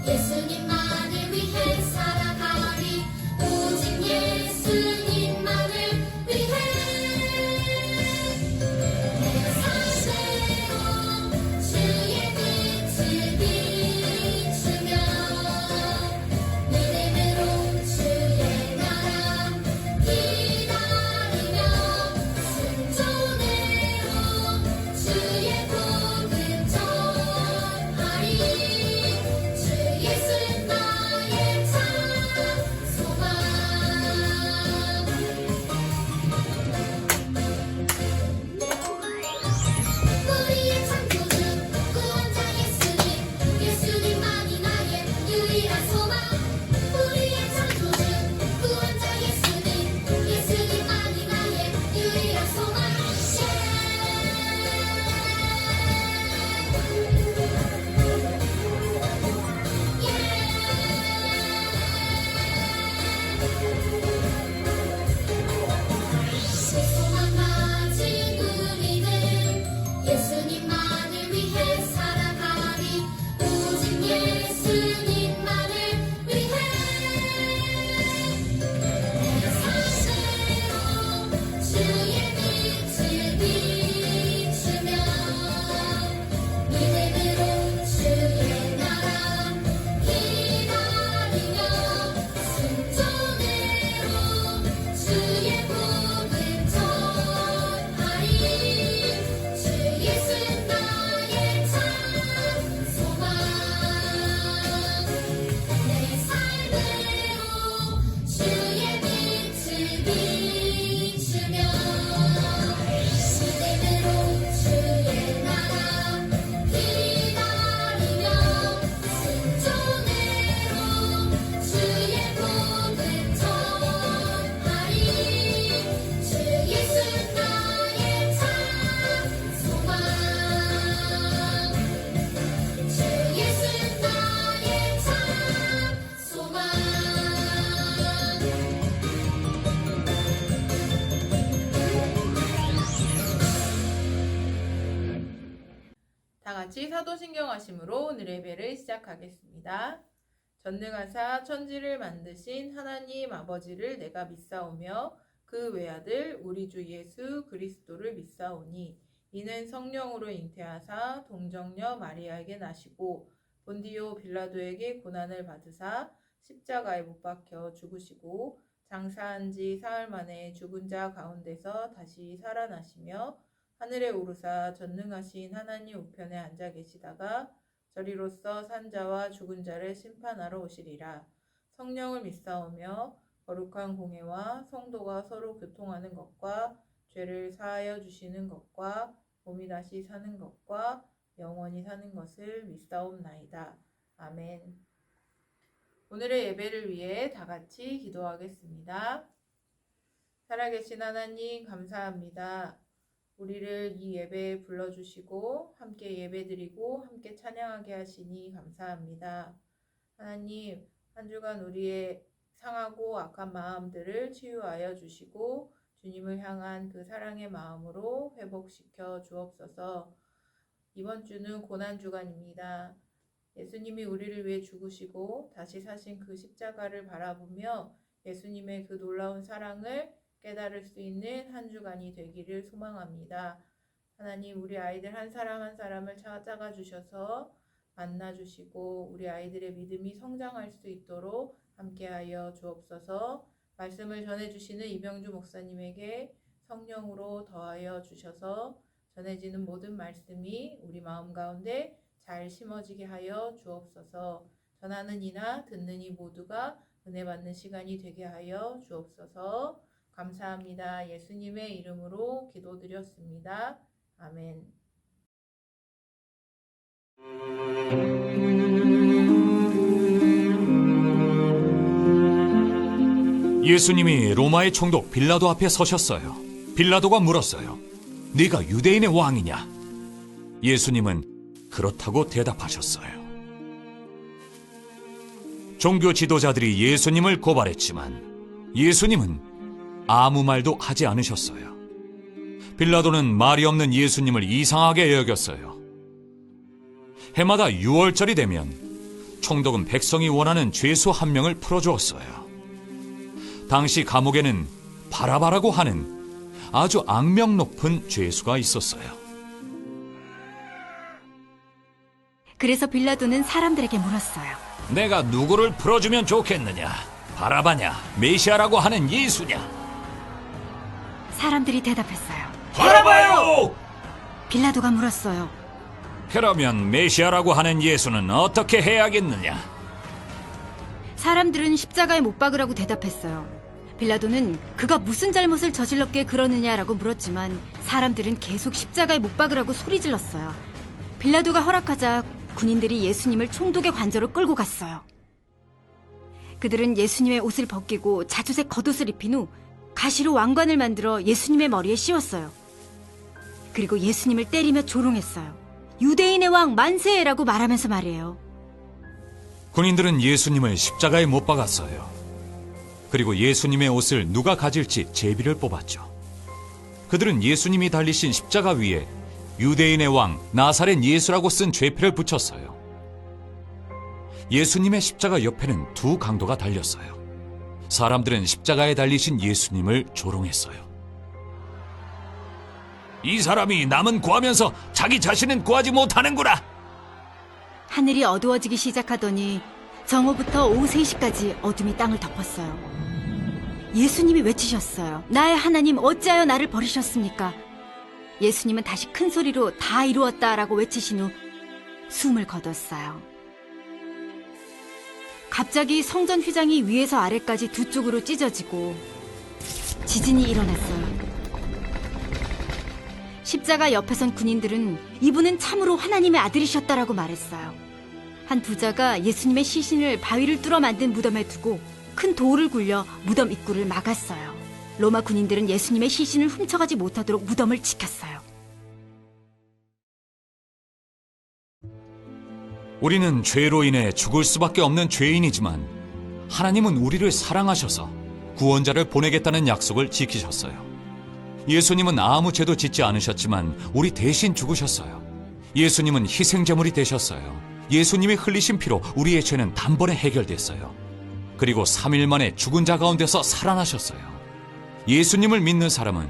예수님만을 위해 살아가리. 오직 예수님만을 위해 내 삶대로 주의 빛을 비추며 믿음으로 주의 나라 기다리며 순종으로 주의 복음 전하리. 주 예수 나의 참 소망. 우리의 창조주 구원자 예수님, 예수님만이 나의 유일한 소망. 우리의 창조주 구원자 예수님, 예수님만이 나의 유일한 소망. 소망 가진 우리는 예수님만을 위해 살아가리. 오직 예수님만을 위해 내 삶대로 주의 빛을 비추며 믿음으로 주의 나라 기다리며 순종으로 주의 복음 전하리. 주 예수 나의 참 소망. 내 삶대로 주의 빛을 비추며 믿음으로 주의 나라 기다리며 순종으로 주의 복음 전하리. 주 예수 나의 참 소망. 주 예수 나의 참 소망. 다 같이 사도신경 하심으로 오늘의 예배를 시작하겠습니다. 전능하사 천지를 만드신 하나님 아버지를 내가 믿사오며 그 외아들 우리 주 예수 그리스도를 믿사오니 이는 성령으로 잉태하사 동정녀 마리아에게 나시고 본디오 빌라도에게 고난을 받으사 십자가에 못 박혀 죽으시고 장사한 지 사흘 만에 죽은 자 가운데서 다시 살아나시며 하늘에 오르사 전능하신 하나님 우편에 앉아 계시다가 저리로서 산자와 죽은 자를 심판하러 오시리라. 성령을 믿사오며 거룩한 공회와 성도가 서로 교통하는 것과 죄를 사하여 주시는 것과 몸이 다시 사는 것과 영원히 사는 것을 믿사옵나이다. 아멘. 오늘의 예배를 위해 다 같이 기도하겠습니다. 살아계신 하나님 감사합니다. 우리를 이 예배에 불러주시고 함께 예배드리고 함께 찬양하게 하시니 감사합니다. 하나님, 한 주간 우리의 상하고 악한 마음들을 치유하여 주시고 주님을 향한 그 사랑의 마음으로 회복시켜 주옵소서. 이번 주는 고난주간입니다. 예수님이 우리를 위해 죽으시고 다시 사신 그 십자가를 바라보며 예수님의 그 놀라운 사랑을 깨달을 수 있는 한 주간이 되기를 소망합니다. 하나님, 우리 아이들 한 사람 한 사람을 찾아가 주셔서 만나 주시고 우리 아이들의 믿음이 성장할 수 있도록 함께하여 주옵소서. 말씀을 전해주시는 이병주 목사님에게 성령으로 더하여 주셔서 전해지는 모든 말씀이 우리 마음 가운데 잘 심어지게 하여 주옵소서. 전하는 이나 듣는 이 모두가 은혜 받는 시간이 되게 하여 주옵소서. 감사합니다. 예수님의 이름으로 기도드렸습니다. 아멘. 예수님이 로마의 총독 빌라도 앞에 서셨어요. 빌라도가 물었어요. 네가 유대인의 왕이냐? 예수님은 그렇다고 대답하셨어요. 종교 지도자들이 예수님을 고발했지만 예수님은 아무 말도 하지 않으셨어요. 빌라도는 말이 없는 예수님을 이상하게 여겼어요. 해마다 6월절이 되면 총독은 백성이 원하는 죄수 한 명을 풀어주었어요. 당시 감옥에는 바라바라고 하는 아주 악명 높은 죄수가 있었어요. 그래서 빌라도는 사람들에게 물었어요. 내가 누구를 풀어주면 좋겠느냐? 바라바냐? 메시아라고 하는 예수냐? 사람들이 대답했어요. 바라바요! 빌라도가 물었어요. 그러면 메시아라고 하는 예수는 어떻게 해야겠느냐? 사람들은 십자가에 못 박으라고 대답했어요. 빌라도는 그가 무슨 잘못을 저질렀기에 그러느냐라고 물었지만 사람들은 계속 십자가에 못 박으라고 소리질렀어요. 빌라도가 허락하자 군인들이 예수님을 총독의 관저로 끌고 갔어요. 그들은 예수님의 옷을 벗기고 자주색 겉옷을 입힌 후 가시로 왕관을 만들어 예수님의 머리에 씌웠어요. 그리고 예수님을 때리며 조롱했어요. 유대인의 왕 만세라고 말하면서 말이에요. 군인들은 예수님을 십자가에 못 박았어요. 그리고 예수님의 옷을 누가 가질지 제비를 뽑았죠. 그들은 예수님이 달리신 십자가 위에 유대인의 왕 나사렛 예수라고 쓴 죄표를 붙였어요. 예수님의 십자가 옆에는 두 강도가 달렸어요. 사람들은 십자가에 달리신 예수님을 조롱했어요. 이 사람이 남은 구하면서 자기 자신은 구하지 못하는구나. 하늘이 어두워지기 시작하더니 정오부터 오후 3시까지 어둠이 땅을 덮었어요. 예수님이 외치셨어요. 나의 하나님 어찌하여 나를 버리셨습니까? 예수님은 다시 큰 소리로 다 이루었다라고 외치신 후 숨을 거뒀어요. 갑자기 성전 휘장이 위에서 아래까지 두 쪽으로 찢어지고 지진이 일어났어요. 십자가 옆에 선 군인들은 이분은 참으로 하나님의 아들이셨다라고 말했어요. 한 부자가 예수님의 시신을 바위를 뚫어 만든 무덤에 두고 큰 돌을 굴려 무덤 입구를 막았어요. 로마 군인들은 예수님의 시신을 훔쳐가지 못하도록 무덤을 지켰어요. 우리는 죄로 인해 죽을 수밖에 없는 죄인이지만 하나님은 우리를 사랑하셔서 구원자를 보내겠다는 약속을 지키셨어요. 예수님은 아무 죄도 짓지 않으셨지만 우리 대신 죽으셨어요. 예수님은 희생제물이 되셨어요. 예수님이 흘리신 피로 우리의 죄는 단번에 해결됐어요. 그리고 3일 만에 죽은 자 가운데서 살아나셨어요. 예수님을 믿는 사람은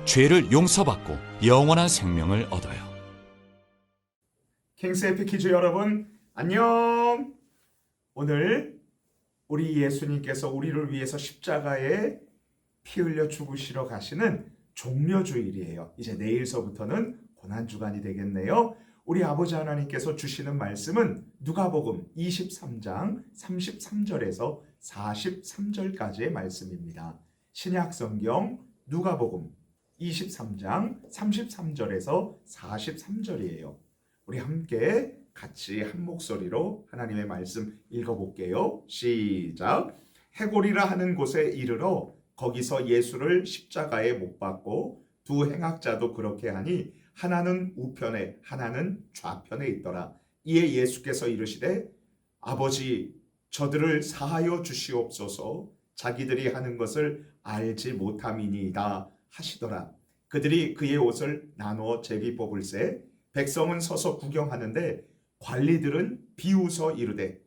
죄를 용서받고 영원한 생명을 얻어요. 킹스 에피키즈 여러분 안녕. 오늘 우리 예수님께서 우리를 위해서 십자가에 피 흘려 죽으시러 가시는 종려주일이에요. 이제 내일서부터는 고난주간이 되겠네요. 우리 아버지 하나님께서 주시는 말씀은 누가복음 23장 33절에서 43절까지의 말씀입니다. 신약성경 누가복음 23장 33절에서 43절이에요. 우리 함께 같이 한 목소리로 하나님의 말씀 읽어볼게요. 시작. 해골이라 하는 곳에 이르러 거기서 예수를 십자가에 못 박고 두 행악자도 그렇게 하니 하나는 우편에 하나는 좌편에 있더라. 이에 예수께서 이르시되 아버지 저들을 사하여 주시옵소서 자기들이 하는 것을 알지 못함이니이다 하시더라. 그들이 그의 옷을 나누어 제비 뽑을새 백성은 서서 구경하는데 관리들은 비웃어 이르되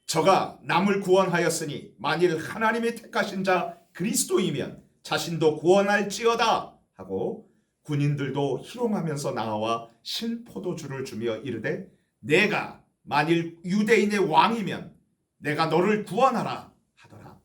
저가 남을 구원하였으니 만일 하나님이 택하신 자 그리스도이면 자신도 구원할지어다 하고 군인들도 희롱하면서 나와 신포도주를 주며 이르되 내가 만일 유대인의 왕이면 내가 너를 구원하라 하더라.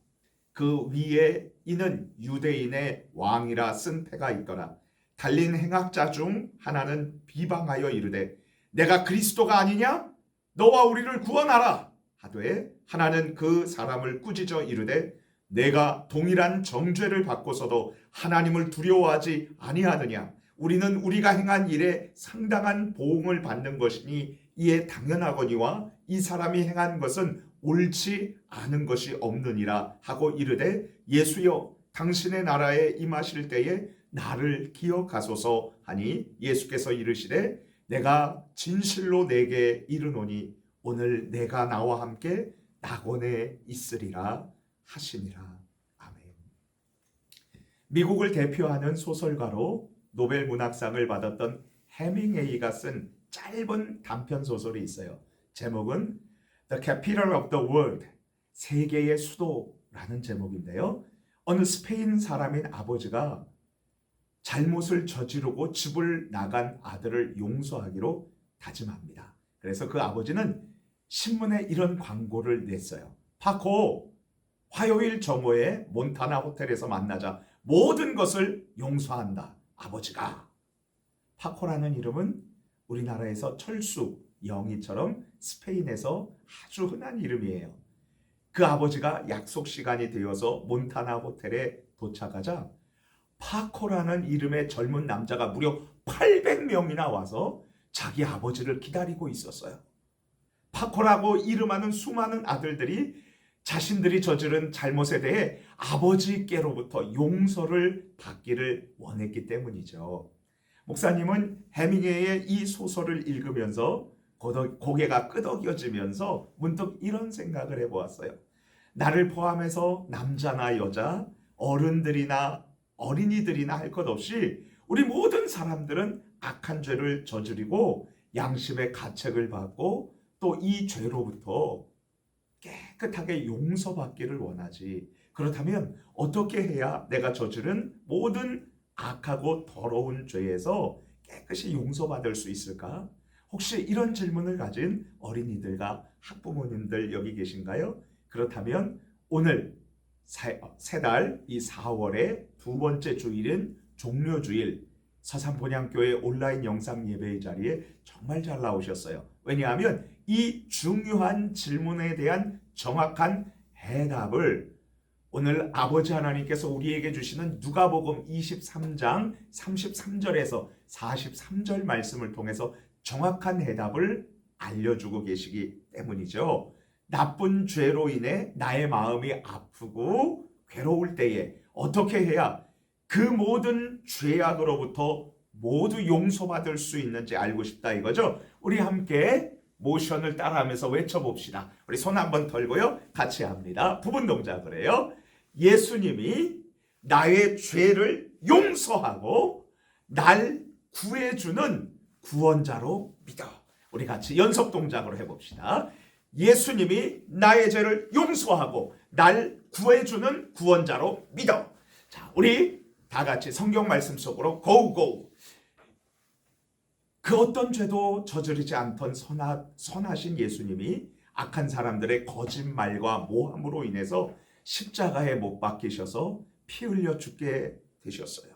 그 위에 이는 유대인의 왕이라 쓴 패가 있더라. 달린 행악자 중 하나는 비방하여 이르되 내가 그리스도가 아니냐? 너와 우리를 구원하라 하되 하나는 그 사람을 꾸짖어 이르되 내가 동일한 정죄를 받고서도 하나님을 두려워하지 아니하느냐? 우리는 우리가 행한 일에 상당한 보응을 받는 것이니 이에 당연하거니와 이 사람이 행한 것은 옳지 않은 것이 없느니라 하고 이르되 예수여 당신의 나라에 임하실 때에 나를 기억하소서 하니 예수께서 이르시되 내가 진실로 내게 이르노니 오늘 내가 나와 함께 낙원에 있으리라 하시니라. 아멘. 미국을 대표하는 소설가로 노벨 문학상을 받았던 해밍웨이가 쓴 짧은 단편 소설이 있어요. 제목은 The Capital of the World, 세계의 수도라는 제목인데요. 어느 스페인 사람인 아버지가 잘못을 저지르고 집을 나간 아들을 용서하기로 다짐합니다. 그래서 그 아버지는 신문에 이런 광고를 냈어요. 파코, 화요일 정오에 몬타나 호텔에서 만나자. 모든 것을 용서한다. 아버지가. 파코라는 이름은 우리나라에서 철수, 영희처럼 스페인에서 아주 흔한 이름이에요. 그 아버지가 약속 시간이 되어서 몬타나 호텔에 도착하자 파코라는 이름의 젊은 남자가 무려 800명이나 와서 자기 아버지를 기다리고 있었어요. 파코라고 이름하는 수많은 아들들이 자신들이 저지른 잘못에 대해 아버지께로부터 용서를 받기를 원했기 때문이죠. 목사님은 해밍웨이의 이 소설을 읽으면서 고개가 끄덕여지면서 문득 이런 생각을 해보았어요. 나를 포함해서 남자나 여자, 어른들이나 어린이들이나 할 것 없이 우리 모든 사람들은 악한 죄를 저지르고 양심의 가책을 받고 또 이 죄로부터 깨끗하게 용서받기를 원하지. 그렇다면 어떻게 해야 내가 저지른 모든 악하고 더러운 죄에서 깨끗이 용서받을 수 있을까? 혹시 이런 질문을 가진 어린이들과 학부모님들 여기 계신가요? 그렇다면 오늘 세 달 이 4월의 두 번째 주일인 종료주일 서산본향교회 온라인 영상 예배의 자리에 정말 잘 나오셨어요. 왜냐하면 이 중요한 질문에 대한 정확한 해답을 오늘 아버지 하나님께서 우리에게 주시는 누가복음 23장 33절에서 43절 말씀을 통해서 정확한 해답을 알려주고 계시기 때문이죠. 나쁜 죄로 인해 나의 마음이 아프고 괴로울 때에 어떻게 해야 그 모든 죄악으로부터 모두 용서받을 수 있는지 알고 싶다 이거죠. 우리 함께 모션을 따라하면서 외쳐봅시다. 우리 손 한번 털고요. 같이 합니다. 부분 동작을 해요. 예수님이 나의 죄를 용서하고 날 구해주는 구원자로 믿어. 우리 같이 연속 동작으로 해봅시다. 예수님이 나의 죄를 용서하고 날 구해주는 구원자로 믿어. 자, 우리 다 같이 성경 말씀 속으로 고고. 그 어떤 죄도 저지르지 않던 선하신 예수님이 악한 사람들의 거짓말과 모함으로 인해서 십자가에 못 박히셔서 피 흘려 죽게 되셨어요.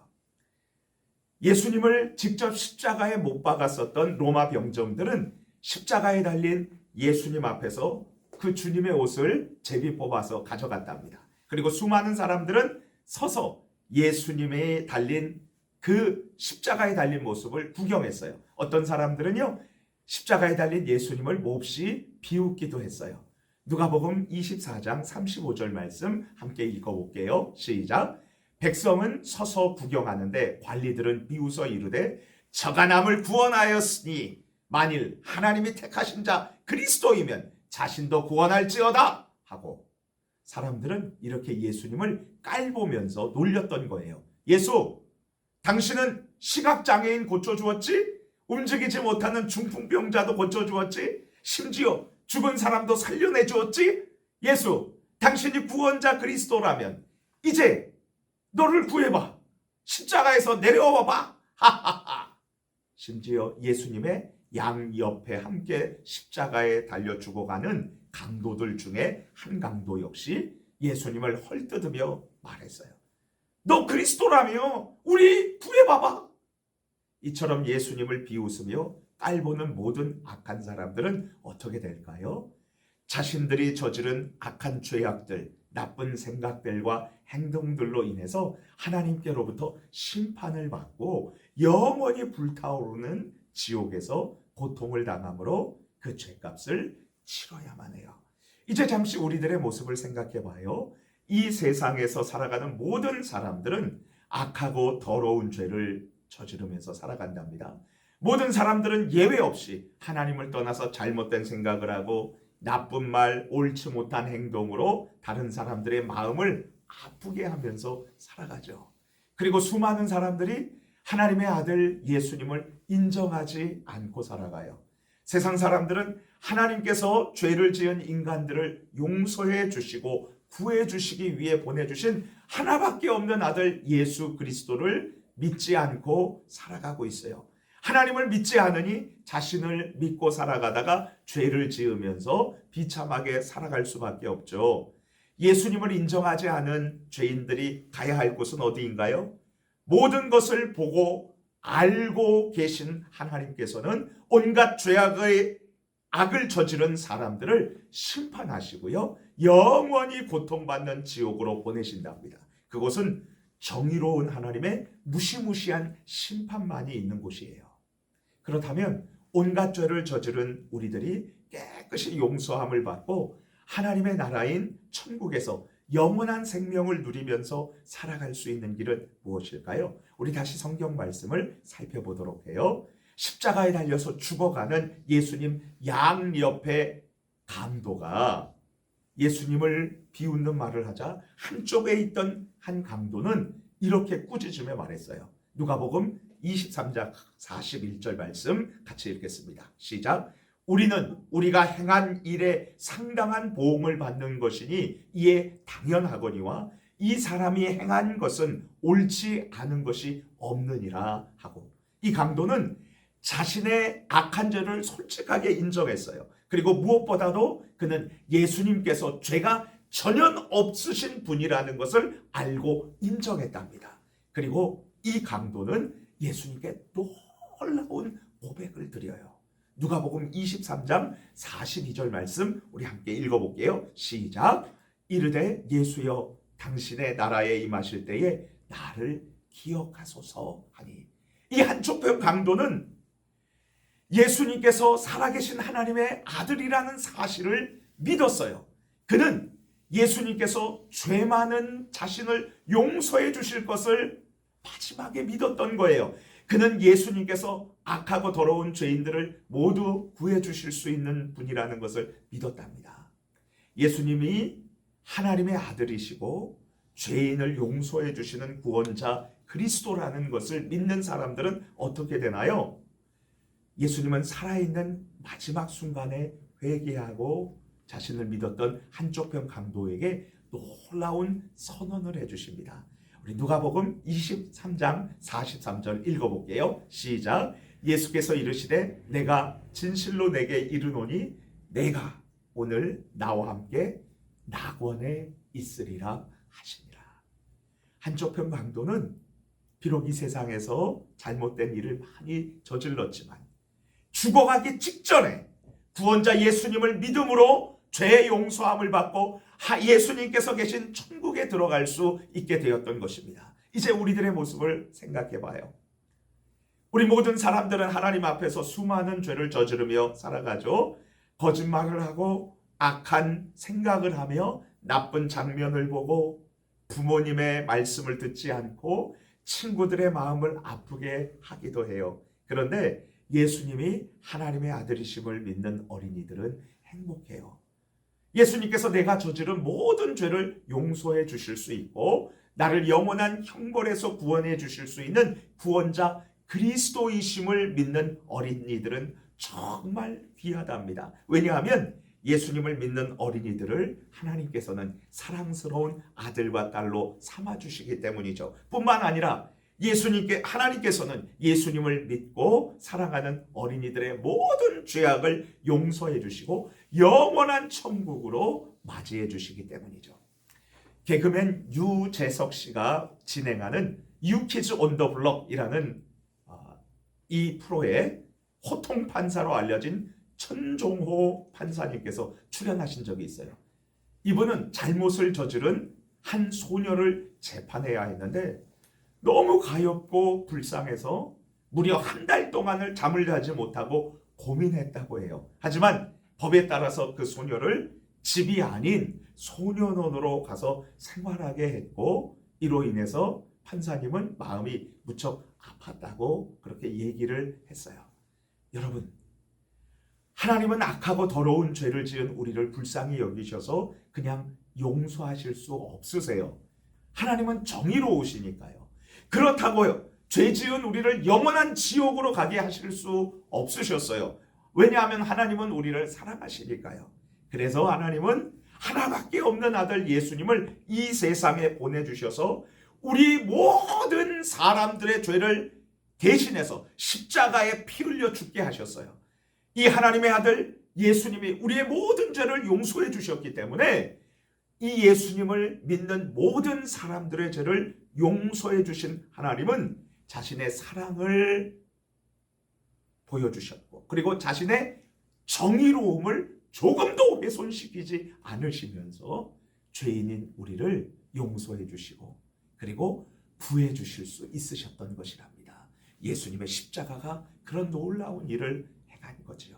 예수님을 직접 십자가에 못 박았었던 로마 병정들은 십자가에 달린 예수님 앞에서 그 주님의 옷을 제비 뽑아서 가져갔답니다. 그리고 수많은 사람들은 서서 예수님의 달린 그 십자가에 달린 모습을 구경했어요. 어떤 사람들은요, 십자가에 달린 예수님을 몹시 비웃기도 했어요. 누가복음 24장 35절 말씀 함께 읽어볼게요. 시작. 백성은 서서 구경하는데 관리들은 비웃어 이르되 저가 남을 구원하였으니 만일 하나님이 택하신 자 그리스도이면 자신도 구원할지어다 하고 사람들은 이렇게 예수님을 깔보면서 놀렸던 거예요. 예수, 당신은 시각장애인 고쳐주었지? 움직이지 못하는 중풍병자도 고쳐주었지? 심지어 죽은 사람도 살려내주었지? 예수, 당신이 구원자 그리스도라면 이제 너를 구해봐. 십자가에서 내려와봐. 하하하. 심지어 예수님의 양옆에 함께 십자가에 달려 죽어가는 강도들 중에 한 강도 역시 예수님을 헐뜯으며 말했어요. 너 그리스도라며 우리 구해봐봐. 이처럼 예수님을 비웃으며 깔보는 모든 악한 사람들은 어떻게 될까요? 자신들이 저지른 악한 죄악들, 나쁜 생각들과 행동들로 인해서 하나님께로부터 심판을 받고 영원히 불타오르는 지옥에서 고통을 당함으로 그 죄값을 치러야만 해요. 이제 잠시 우리들의 모습을 생각해 봐요. 이 세상에서 살아가는 모든 사람들은 악하고 더러운 죄를 저지르면서 살아간답니다. 모든 사람들은 예외 없이 하나님을 떠나서 잘못된 생각을 하고 나쁜 말, 옳지 못한 행동으로 다른 사람들의 마음을 아프게 하면서 살아가죠. 그리고 수많은 사람들이 하나님의 아들 예수님을 인정하지 않고 살아가요. 세상 사람들은 하나님께서 죄를 지은 인간들을 용서해 주시고 구해 주시기 위해 보내주신 하나밖에 없는 아들 예수 그리스도를 믿지 않고 살아가고 있어요. 하나님을 믿지 않으니 자신을 믿고 살아가다가 죄를 지으면서 비참하게 살아갈 수밖에 없죠. 예수님을 인정하지 않은 죄인들이 가야 할 곳은 어디인가요? 모든 것을 보고 알고 계신 하나님께서는 온갖 죄악의 악을 저지른 사람들을 심판하시고요, 영원히 고통받는 지옥으로 보내신답니다. 그곳은 정의로운 하나님의 무시무시한 심판만이 있는 곳이에요. 그렇다면 온갖 죄를 저지른 우리들이 깨끗이 용서함을 받고 하나님의 나라인 천국에서 영원한 생명을 누리면서 살아갈 수 있는 길은 무엇일까요? 우리 다시 성경 말씀을 살펴보도록 해요. 십자가에 달려서 죽어가는 예수님 양옆에 강도가 예수님을 비웃는 말을 하자 한쪽에 있던 한 강도는 이렇게 꾸짖으며 말했어요. 누가복음 23장 41절 말씀 같이 읽겠습니다. 시작. 우리는 우리가 행한 일에 상당한 보응을 받는 것이니 이에 당연하거니와 이 사람이 행한 것은 옳지 않은 것이 없느니라 하고, 이 강도는 자신의 악한 죄를 솔직하게 인정했어요. 그리고 무엇보다도 그는 예수님께서 죄가 전혀 없으신 분이라는 것을 알고 인정했답니다. 그리고 이 강도는 예수님께 놀라운 고백을 드려요. 누가복음 23장 42절 말씀 우리 함께 읽어볼게요. 시작. 이르되 예수여 당신의 나라에 임하실 때에 나를 기억하소서 하니, 이 한쪽편 강도는 예수님께서 살아계신 하나님의 아들이라는 사실을 믿었어요. 그는 예수님께서 죄 많은 자신을 용서해 주실 것을 마지막에 믿었던 거예요. 그는 예수님께서 악하고 더러운 죄인들을 모두 구해 주실 수 있는 분이라는 것을 믿었답니다. 예수님이 하나님의 아들이시고 죄인을 용서해 주시는 구원자 그리스도라는 것을 믿는 사람들은 어떻게 되나요? 예수님은 살아있는 마지막 순간에 회개하고 자신을 믿었던 한쪽편 강도에게 놀라운 선언을 해주십니다. 우리 누가복음 23장 43절 읽어볼게요. 시작. 예수께서 이르시되 내가 진실로 내게 이르노니 내가 오늘 나와 함께 낙원에 있으리라 하시니라. 한쪽편 강도는 비록 이 세상에서 잘못된 일을 많이 저질렀지만 죽어가기 직전에 구원자 예수님을 믿음으로 죄의 용서함을 받고 예수님께서 계신 천국에 들어갈 수 있게 되었던 것입니다. 이제 우리들의 모습을 생각해 봐요. 우리 모든 사람들은 하나님 앞에서 수많은 죄를 저지르며 살아가죠. 거짓말을 하고 악한 생각을 하며 나쁜 장면을 보고 부모님의 말씀을 듣지 않고 친구들의 마음을 아프게 하기도 해요. 그런데 예수님이 하나님의 아들이심을 믿는 어린이들은 행복해요. 예수님께서 내가 저지른 모든 죄를 용서해 주실 수 있고 나를 영원한 형벌에서 구원해 주실 수 있는 구원자 그리스도이심을 믿는 어린이들은 정말 귀하답니다. 왜냐하면 예수님을 믿는 어린이들을 하나님께서는 사랑스러운 아들과 딸로 삼아주시기 때문이죠. 뿐만 아니라 하나님께서는 예수님을 믿고 사랑하는 어린이들의 모든 죄악을 용서해 주시고 영원한 천국으로 맞이해 주시기 때문이죠. 개그맨 유재석 씨가 진행하는 유키즈 온 더 블럭이라는 이 프로에 호통 판사로 알려진 천종호 판사님께서 출연하신 적이 있어요. 이분은 잘못을 저지른 한 소녀를 재판해야 했는데 너무 가엾고 불쌍해서 무려 한 달 동안을 잠을 자지 못하고 고민했다고 해요. 하지만 법에 따라서 그 소녀를 집이 아닌 소년원으로 가서 생활하게 했고 이로 인해서 판사님은 마음이 무척 아팠다고 그렇게 얘기를 했어요. 여러분, 하나님은 악하고 더러운 죄를 지은 우리를 불쌍히 여기셔서 그냥 용서하실 수 없으세요. 하나님은 정의로우시니까요. 그렇다고요, 죄 지은 우리를 영원한 지옥으로 가게 하실 수 없으셨어요. 왜냐하면 하나님은 우리를 사랑하시니까요. 그래서 하나님은 하나밖에 없는 아들 예수님을 이 세상에 보내주셔서 우리 모든 사람들의 죄를 대신해서 십자가에 피 흘려 죽게 하셨어요. 이 하나님의 아들 예수님이 우리의 모든 죄를 용서해 주셨기 때문에 이 예수님을 믿는 모든 사람들의 죄를 용서해 주신 하나님은 자신의 사랑을 보여주셨고, 그리고 자신의 정의로움을 조금도 훼손시키지 않으시면서 죄인인 우리를 용서해 주시고 그리고 구해 주실 수 있으셨던 것이랍니다. 예수님의 십자가가 그런 놀라운 일을 해간 거지요.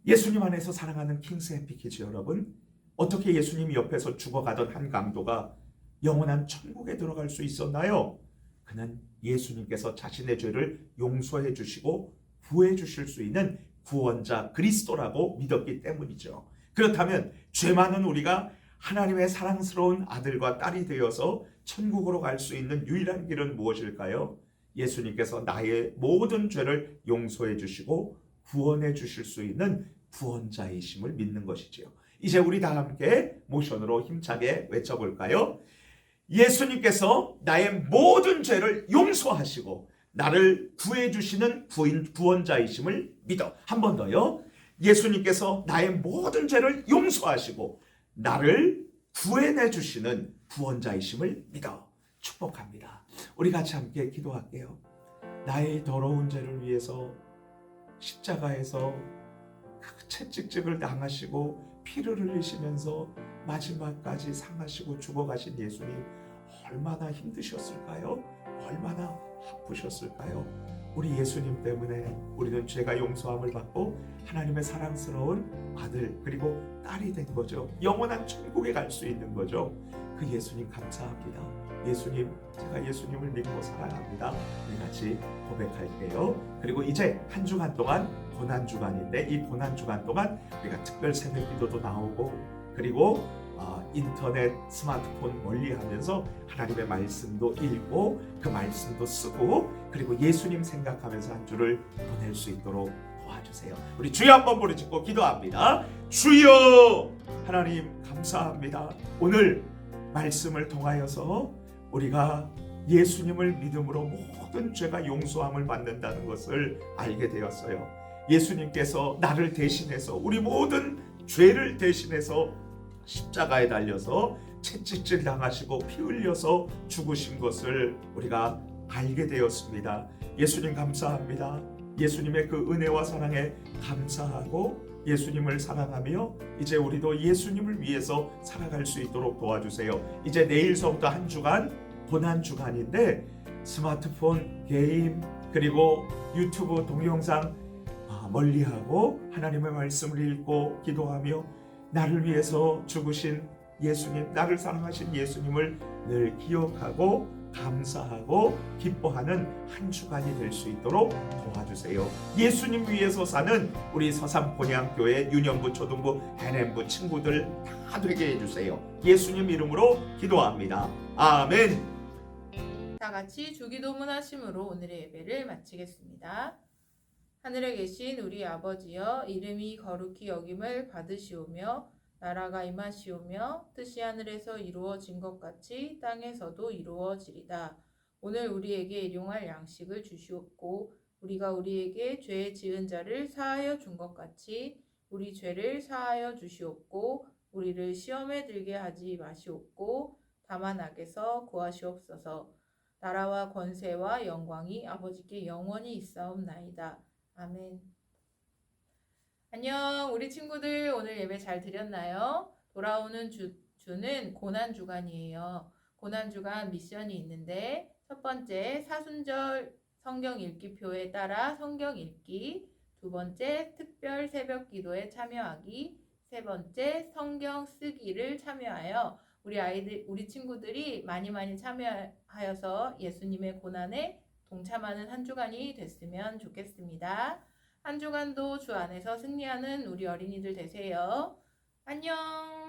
예수님 안에서 사랑하는 킹스 해피키즈 여러분, 어떻게 예수님이 옆에서 죽어가던 한 강도가 영원한 천국에 들어갈 수 있었나요? 그는 예수님께서 자신의 죄를 용서해 주시고 구해 주실 수 있는 구원자 그리스도라고 믿었기 때문이죠. 그렇다면 죄 많은 우리가 하나님의 사랑스러운 아들과 딸이 되어서 천국으로 갈 수 있는 유일한 길은 무엇일까요? 예수님께서 나의 모든 죄를 용서해 주시고 구원해 주실 수 있는 구원자이심을 믿는 것이지요. 이제 우리 다 함께 모션으로 힘차게 외쳐볼까요? 예수님께서 나의 모든 죄를 용서하시고 나를 구해주시는 구원자이심을 믿어. 한 번 더요. 예수님께서 나의 모든 죄를 용서하시고 나를 구해내주시는 구원자이심을 믿어. 축복합니다. 우리 같이 함께 기도할게요. 나의 더러운 죄를 위해서 십자가에서 그 채찍질을 당하시고 피를 흘리시면서 마지막까지 상하시고 죽어가신 예수님, 얼마나 힘드셨을까요? 얼마나 아프셨을까요? 우리 예수님 때문에 우리는 죄가 용서함을 받고 하나님의 사랑스러운 아들 그리고 딸이 된 거죠. 영원한 천국에 갈 수 있는 거죠. 그 예수님 감사합니다. 예수님, 제가 예수님을 믿고 사랑합니다. 우리 같이 고백할게요. 그리고 이제 한 주간 동안 고난주간인데 이 고난주간 동안 우리가 특별 새벽 기도도 나오고 그리고 인터넷, 스마트폰 멀리하면서 하나님의 말씀도 읽고 그 말씀도 쓰고 그리고 예수님 생각하면서 한 주를 보낼 수 있도록 도와주세요. 우리 주여 한번 부르짖고 기도합니다. 주여! 하나님 감사합니다. 오늘 말씀을 통하여서 우리가 예수님을 믿음으로 모든 죄가 용서함을 받는다는 것을 알게 되었어요. 예수님께서 나를 대신해서 우리 모든 죄를 대신해서 십자가에 달려서 채찍질 당하시고 피 흘려서 죽으신 것을 우리가 알게 되었습니다. 예수님 감사합니다. 예수님의 그 은혜와 사랑에 감사하고 예수님을 사랑하며 이제 우리도 예수님을 위해서 살아갈 수 있도록 도와주세요. 이제 내일서부터 한 주간 고난주간인데 스마트폰, 게임 그리고 유튜브 동영상 멀리하고 하나님의 말씀을 읽고 기도하며 나를 위해서 죽으신 예수님, 나를 사랑하신 예수님을 늘 기억하고 감사하고 기뻐하는 한 주간이 될 수 있도록 도와주세요. 예수님 위해서 사는 우리 서산본향교회 유년부, 초등부, NM부 친구들 다 되게 해주세요. 예수님 이름으로 기도합니다. 아멘. 다 같이 주기도문 하심으로 오늘의 예배를 마치겠습니다. 하늘에 계신 우리 아버지여, 이름이 거룩히 여김을 받으시오며 나라가 임하시오며 뜻이 하늘에서 이루어진 것 같이 땅에서도 이루어지리다. 오늘 우리에게 일용할 양식을 주시옵고 우리가 우리에게 죄 지은 자를 사하여 준 것 같이 우리 죄를 사하여 주시옵고 우리를 시험에 들게 하지 마시옵고 다만 악에서 구하시옵소서. 나라와 권세와 영광이 아버지께 영원히 있사옵나이다. 아멘. 안녕, 우리 친구들 오늘 예배 잘 드렸나요? 돌아오는 주는 고난주간이에요. 고난주간 미션이 있는데 첫 번째 사순절 성경 읽기표에 따라 성경 읽기, 두 번째 특별 새벽 기도에 참여하기, 세 번째 성경 쓰기를 참여하여 우리 친구들이 많이 참여하여서 예수님의 고난에 동참하는 한 주간이 됐으면 좋겠습니다. 한 주간도 주 안에서 승리하는 우리 어린이들 되세요. 안녕.